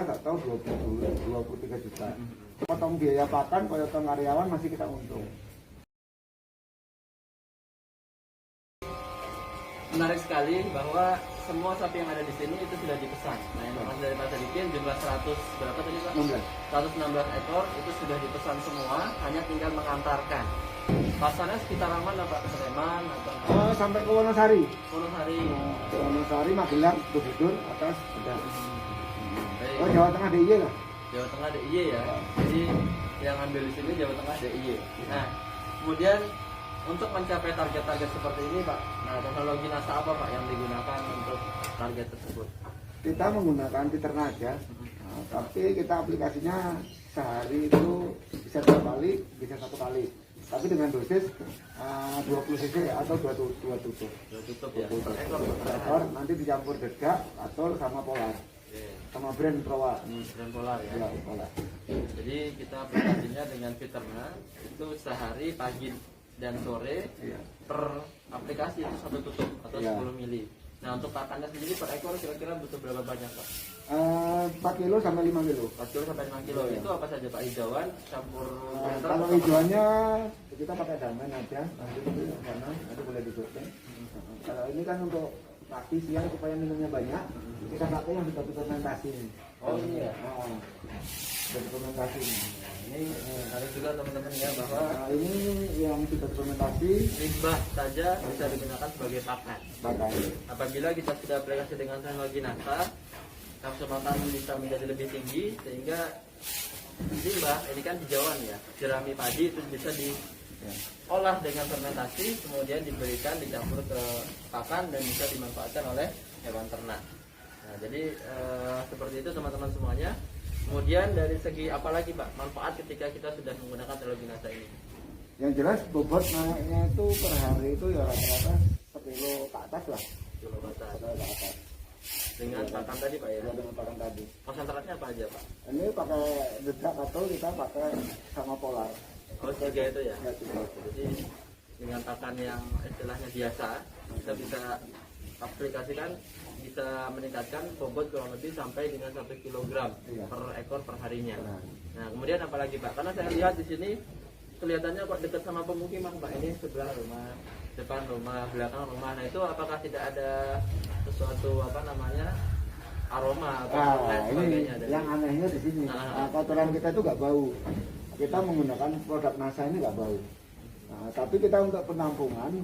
juta atau 23 juta. Potong biaya pakan, potong karyawan masih kita untung. Menarik sekali bahwa semua sapi yang ada di sini itu sudah dipesan. Nah, yang Mas dari Pak Sadikin jumlah 100 berapa tadi Pak? 116 ekor itu sudah dipesan semua, hanya tinggal mengantarkan. Pasarnya sekitar mana Pak? Sleman atau Sampai ke Wonosari. Wonosari, Magelang, Bogor, atas sudah. Oh, Jawa Tengah DIY lah. Jawa Tengah DIY ya. Jadi yang ambil di sini Jawa Tengah DIY. Nah, kemudian untuk mencapai target-target seperti ini Pak, nah teknologi NASA apa Pak yang digunakan untuk target tersebut? Kita menggunakan Peternaga, tapi kita aplikasinya sehari itu bisa 2 kali, bisa 1 kali. Tapi dengan dosis 20 cc atau 2 tutup. 2 tutup ya. Per ekor nanti dicampur dedak atau sama polar. Sama brand Prowa. Brand polar ya. Ya, polar. Jadi kita aplikasinya dengan Peterna itu sehari pagi dan sore per aplikasi itu 1 tutup atau 10 mili. Nah untuk pakannya sendiri per ekor kira-kira butuh berapa banyak Pak? 4 kilo sampai 5 kilo. 4 kilo sampai 5 kilo. Itu apa saja Pak? Hijauan campur kalau hijauannya kita pakai damen aja, nanti mana nanti boleh dibuatkan. Kalau ini kan untuk pagi siang supaya minumnya banyak, kita pakai yang sudah fermentasi. Oh iya. Sudah fermentasi. Ini harus juga teman-teman ya bahwa ini yang sudah fermentasi limbah saja bisa digunakan sebagai pakan. Pakai. Apabila kita sudah aplikasi dengan teknologi NASA, kapsul bisa menjadi lebih tinggi sehingga limbah ini kan hijauan ya, jerami padi itu bisa diolah dengan fermentasi, kemudian diberikan dicampur ke pakan dan bisa dimanfaatkan oleh hewan ternak. Nah, jadi seperti itu teman-teman semuanya. Kemudian dari segi apa lagi Pak manfaat ketika kita sudah menggunakan teknologi NASA ini? Yang jelas bobot naiknya itu per hari itu ya rata-rata 1 kilo ke atas lah. Kilo ke atas. Dengan pakan tadi Pak ya? Dengan pakan tadi. Konsentrasinya apa aja Pak? Ini pakai dedak atau kita pakai sama polar. Oh 3 itu ya? Ya, 3. Jadi dengan pakan yang istilahnya biasa kita bisa aplikasikan, bisa meningkatkan bobot kurang lebih sampai dengan 1 kilogram per ekor per harinya. Nah kemudian apalagi Pak? Karena saya lihat di sini kelihatannya kok dekat sama pemukiman Pak, ini sebelah rumah, depan rumah, belakang rumah. Nah itu apakah tidak ada sesuatu aroma atau lain sebagainya? Ini yang anehnya di sini. Kotoran kita itu nggak bau. Kita menggunakan produk NASA ini nggak bau. Tapi kita untuk penampungan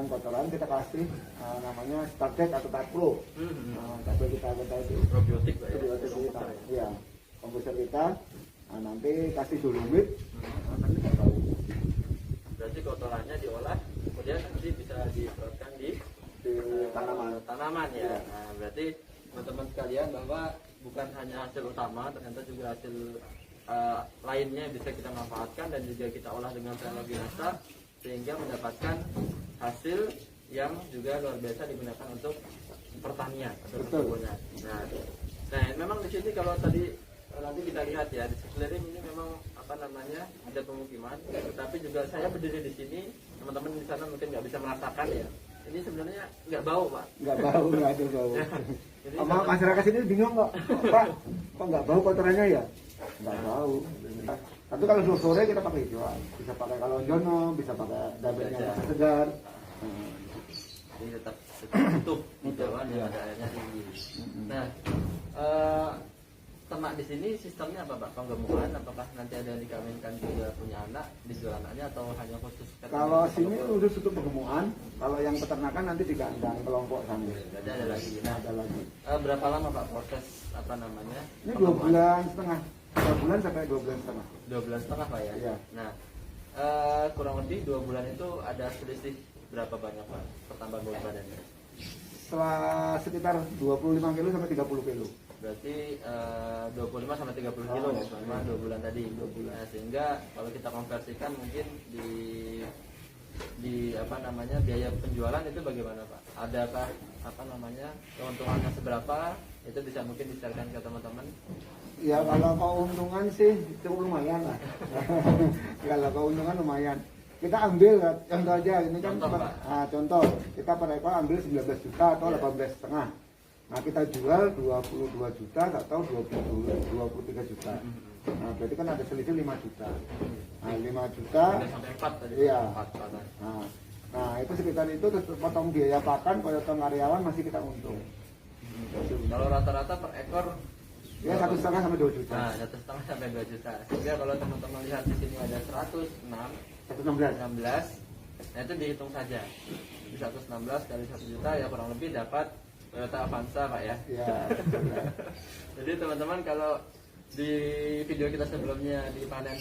kotoran kita kasih namanya Stardex atau Tatpro. Tapi kita itu probiotik Pak ya? Kita, ya komposer kita. Nanti kasih dolomit, nanti nggak bau. Berarti kotorannya diolah, kemudian nanti bisa diproseskan di tanaman ya. Nah, berarti teman-teman sekalian bahwa bukan hanya hasil utama, ternyata juga hasil lainnya bisa kita manfaatkan dan juga kita olah dengan teknologi NASA sehingga mendapatkan hasil yang juga luar biasa digunakan untuk pertanian atau perkebunan. Nah, memang di sini kalau tadi nanti kita lihat ya di sekeliling ini memang ada pemukiman, tetapi juga saya berdiri di sini, teman-teman di sana mungkin nggak bisa merasakan ya. Ini sebenarnya nggak bau Pak. Nggak bau, nggak ada bau. Masyarakat sini bingung kok, Pak, kok nggak bau kotorannya ya? Nggak bau. Tapi kalau sore kita pakai hijauan, bisa pakai kalonjono, bisa pakai dabelnya yang segar. Ini tetap utuh hijauan yang ada airnya tinggi. Nah, ternak di sini sistemnya apa Pak? Penggemukan, apakah nanti ada yang dikawinkan juga punya anak, dijual anaknya atau hanya khusus? Kalau sini khusus untuk penggemukan, kalau yang peternakan nanti di kandang kelompok sana. Ada lagi. Nah, ada lagi. Berapa lama Pak proses Ini 2 bulan setengah. 2 bulan sampai 2 bulan setengah. 2 bulan setengah Pak ya? Iya. Nah, kurang lebih 2 bulan itu ada selisih berapa banyak Pak pertambahan berat badannya? Sekitar 25 kilo sampai 30 kilo. Berarti 25 sampai 30 kilo ya selama 2 bulan tadi. 2 bulan. Nah, sehingga kalau kita konversikan mungkin di biaya penjualan itu bagaimana Pak? Adakah keuntungannya seberapa? Itu bisa mungkin disarankan ke teman-teman. Ya kalau keuntungan sih cukup lumayan lah. Kalau keuntungan lumayan. Kita ambil contoh aja ini kan contoh kita per ekor ambil 19 juta atau 18,5. Nah kita jual 22 juta atau 23 juta. Nah berarti kan ada selisih 5 juta. Nah 5 juta. Udah sampai 4 tadi. Iya. 4 pakan. Nah itu sekitar itu terus potong biaya pakan, potong karyawan masih kita untung. Kalau rata-rata per ekor Ya 1,5 sampai 2 juta. Nah, 1,5 sampai 2 juta. Sehingga kalau teman-teman lihat di sini ada 116, 116. nah itu dihitung saja. Di 116 kali 1 juta ya kurang lebih dapat Toyota Avanza, Pak ya. Ya. Jadi teman-teman kalau di video kita sebelumnya di panen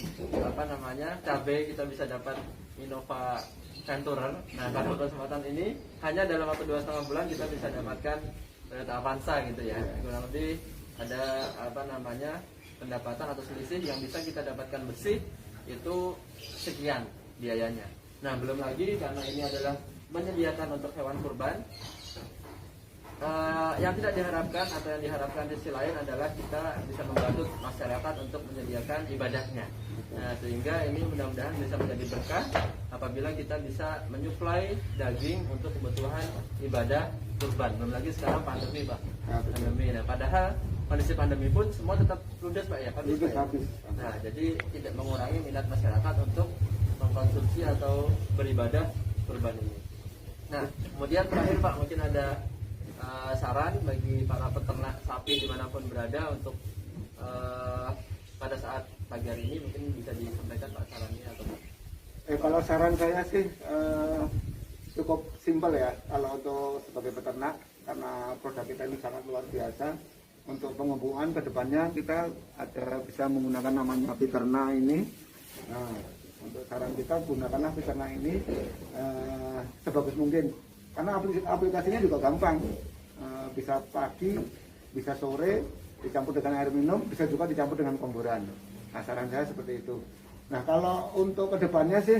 cabai kita bisa dapat Innova Venturer. Nah, pada kesempatan ini hanya dalam waktu 2,5 bulan kita bisa dapatkan Toyota Avanza gitu ya. Kurang lebih ada pendapatan atau selisih yang bisa kita dapatkan bersih itu sekian biayanya. Nah belum lagi karena ini adalah menyediakan untuk hewan kurban, yang tidak diharapkan atau yang diharapkan di sisi lain adalah kita bisa membantu masyarakat untuk menyediakan ibadahnya. Nah sehingga ini mudah-mudahan bisa menjadi berkah apabila kita bisa menyuplai daging untuk kebutuhan ibadah kurban. Belum lagi sekarang pandemi, Pak. Pandemi. Nah padahal kondisi pandemi pun semua tetap ludes, Pak ya. Habis. Nah jadi tidak mengurangi minat masyarakat untuk mengkonsumsi atau beribadah kurban ini. Nah kemudian terakhir, Pak, mungkin ada saran bagi para peternak sapi dimanapun berada untuk pada saat pagi hari ini mungkin bisa disampaikan, Pak, sarannya atau kalau saran saya sih cukup simpel ya kalau untuk sebagai peternak, karena produk kita ini sangat luar biasa. Untuk pengembangan kedepannya kita ada bisa menggunakan namanya Fiterna ini. Nah, untuk saran kita gunakanlah Fiterna ini sebagus mungkin, karena aplikasinya juga gampang. Bisa pagi, bisa sore, dicampur dengan air minum, bisa juga dicampur dengan komboran. Nah saran saya seperti itu. Nah kalau untuk kedepannya sih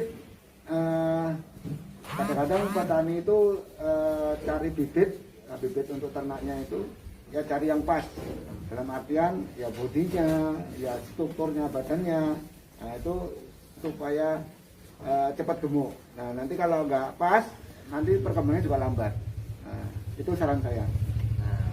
kadang-kadang petani itu cari bibit untuk ternaknya itu ya cari yang pas, dalam artian ya bodinya, ya strukturnya badannya, nah itu supaya cepat gemuk. Nah nanti kalau nggak pas, nanti perkembangannya juga lambat. Nah, itu saran saya. Nah,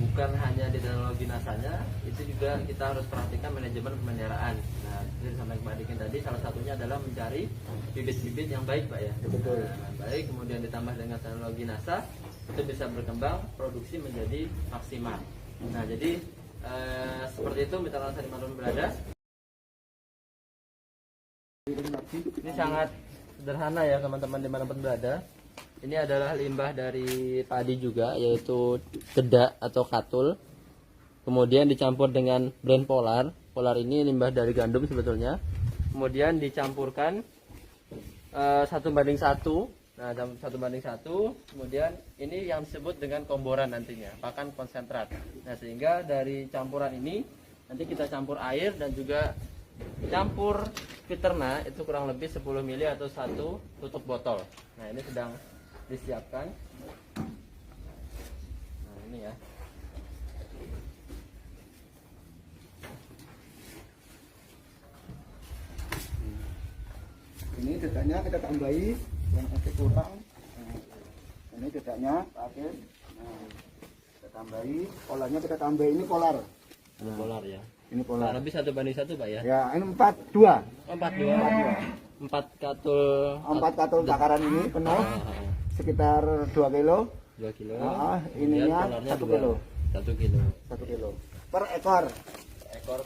bukan hanya di teknologi nasanya, itu juga kita harus perhatikan manajemen pemeliharaan. Nah, seperti disampaikan Pak Dikin tadi, salah satunya adalah mencari bibit-bibit yang baik, Pak ya. Betul. Nah, baik, kemudian ditambah dengan teknologi NASA, itu bisa berkembang, produksi menjadi maksimal. Nah, jadi seperti itu mitra NASA dimanapun berada. Ini sangat sederhana ya teman-teman dimanapun berada. Ini adalah limbah dari padi juga, yaitu dedak atau katul. Kemudian dicampur dengan brand Polar. Polar ini limbah dari gandum sebetulnya. Kemudian dicampurkan 1:1. Nah, 1:1. Kemudian ini yang disebut dengan komboran nantinya, pakan konsentrat. Nah, sehingga dari campuran ini nanti kita campur air dan juga campur Fiterna itu kurang lebih 10 ml atau 1 tutup botol. Nah, ini sedang disiapkan. Nah, ini ya. Ini dedaknya kita tambahi yang masih kurang. Nah, ini dedaknya pakai. Nah, kita tambahi, polarnya kita tambahi, ini polar. Nah, polar ya. Ini polar. Lebih 1:1, Pak ya. Ya, ini 4:2. 4 katul. 4 katul takaran ini penuh. Sekitar 2 kilo. 2 kilo. Ininya 1 kilo. 1 kilo. 1 kilo. Per ekor. Ekor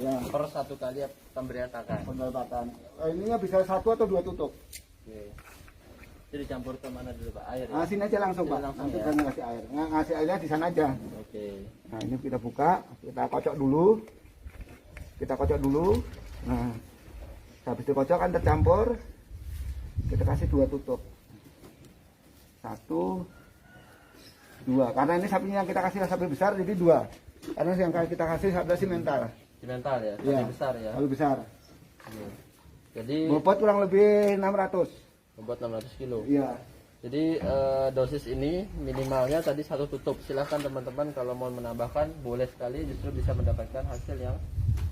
Ya. per 1 kali pemberian pakan. Pemberian. Ininya bisa 1 atau 2 tutup. Oke. Jadi dicampur ke mana dulu, Pak? Air. Nah, sini aja langsung, Pak. Langsung, Nanti ya? saya ngasih air. Ngasih airnya di sana aja. Oke. Nah, ini kita buka, kita kocok dulu. Kita kocok dulu. Nah, habis dikocok kan tercampur. Kita kasih 2 tutup. 1, 2. Karena ini sapinya kita kasih sapi besar jadi 2. Karena yang kita kasih sapi simental. Simental ya, Iya, lebih besar ya. Lebih besar. Oke. Jadi Bobot kurang lebih 600. bobot 600 kilo. Iya. Jadi dosis ini minimalnya tadi 1 tutup. Silahkan teman-teman kalau mau menambahkan boleh sekali, justru bisa mendapatkan hasil yang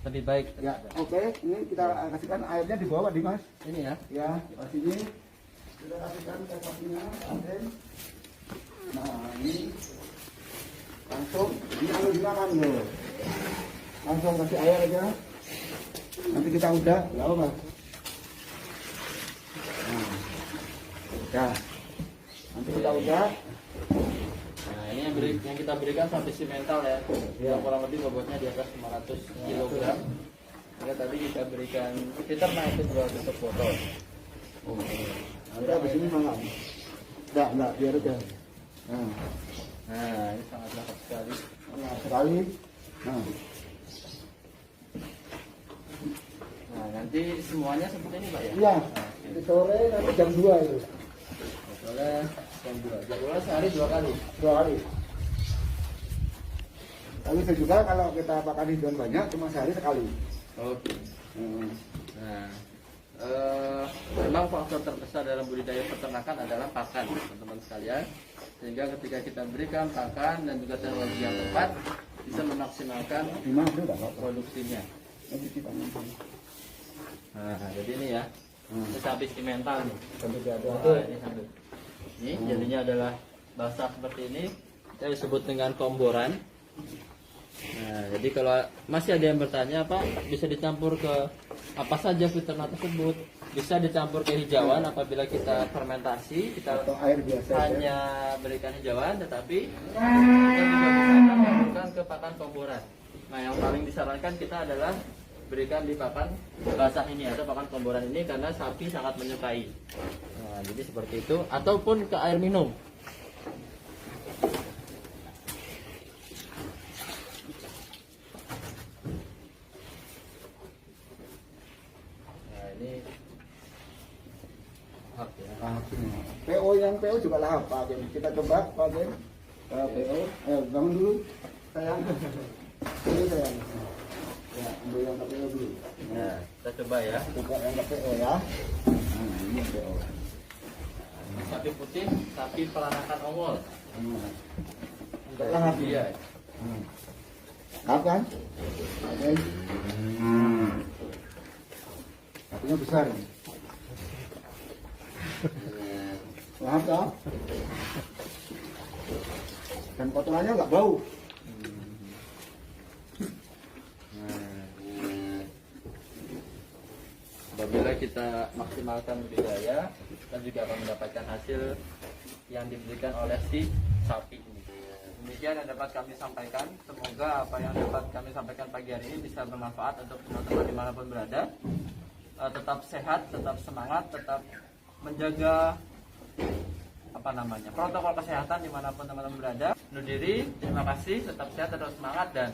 lebih baik. Ya, oke. Ini kita kasihkan airnya di bawah, Dimas. Ini ya. Ya, di sini kita kasihkan ke sapinya. Nah, ini Tuh, ini kalau dimakan loh. Langsung kasih air aja. Nanti kita udah, nggak apa. Nah, ya. Nanti kita udah. Nah, ini yang kita berikan sampai simental ya. Yang kurang lebih bobotnya di atas 500 kg. Maka tadi kita berikan sekitar naik ke 200 botol. Nanti habis ini makan. Enggak, biar aja. Nah, ini sangat lengkap sekali. Nah, sekali. Nah, nanti semuanya seperti ini Pak ya? Iya, nanti sore nanti jam 2 itu. Soalnya jam 2. Jadwalnya sehari 2 kali. 2 kali. Tapi saya juga kalau kita pakai hijauan banyak cuma sehari sekali. Oke. Nah, memang faktor terbesar dalam budidaya peternakan adalah pakan, teman-teman sekalian. Sehingga ketika kita berikan pakan dan juga teknologi yang tepat, bisa memaksimalkan produksinya. Nah, jadi ini ya, ini sapi simental nih. Wah, ini sanduk. Ini jadinya adalah basah seperti ini. Kita disebut dengan komboran. Nah, jadi kalau masih ada yang bertanya, Pak, bisa dicampur ke apa saja fiternak tersebut? Bisa dicampur ke hijauan apabila kita fermentasi, kita Atau air biasa hanya berikan hijauan, tetapi kita juga bisa campurkan ke pakan komboran. Nah, yang paling disarankan kita adalah berikan di pakan basah ini atau pakan komboran ini karena sapi sangat menyukai. Nah, jadi seperti itu, ataupun ke air minum. PO yang PO juga lahap Pak Hakim. Kita coba Pak Hakim. PO, bangun dulu sayang. Ini sayang. Ya, ambil yang PO dulu. Nah, kita coba ya. Coba yang PO ya. Nah, ini PO. Sapi putih, sapi peranakan ongol. Untuk lahap Iya. Lahap kan? Oke. Sapinya besar. Lahap ya. Dan kotorannya nggak bau. Apabila kita maksimalkan budidaya, kita juga akan mendapatkan hasil yang diberikan oleh si sapi ini. Demikian yang dapat kami sampaikan. Semoga apa yang dapat kami sampaikan pagi hari ini bisa bermanfaat untuk teman-teman dimanapun berada. Tetap sehat, tetap semangat, tetap menjaga protokol kesehatan dimanapun teman-teman berada. Undur diri, terima kasih, tetap sehat, tetap semangat, dan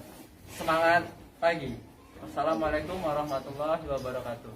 semangat pagi. Wassalamualaikum warahmatullahi wabarakatuh.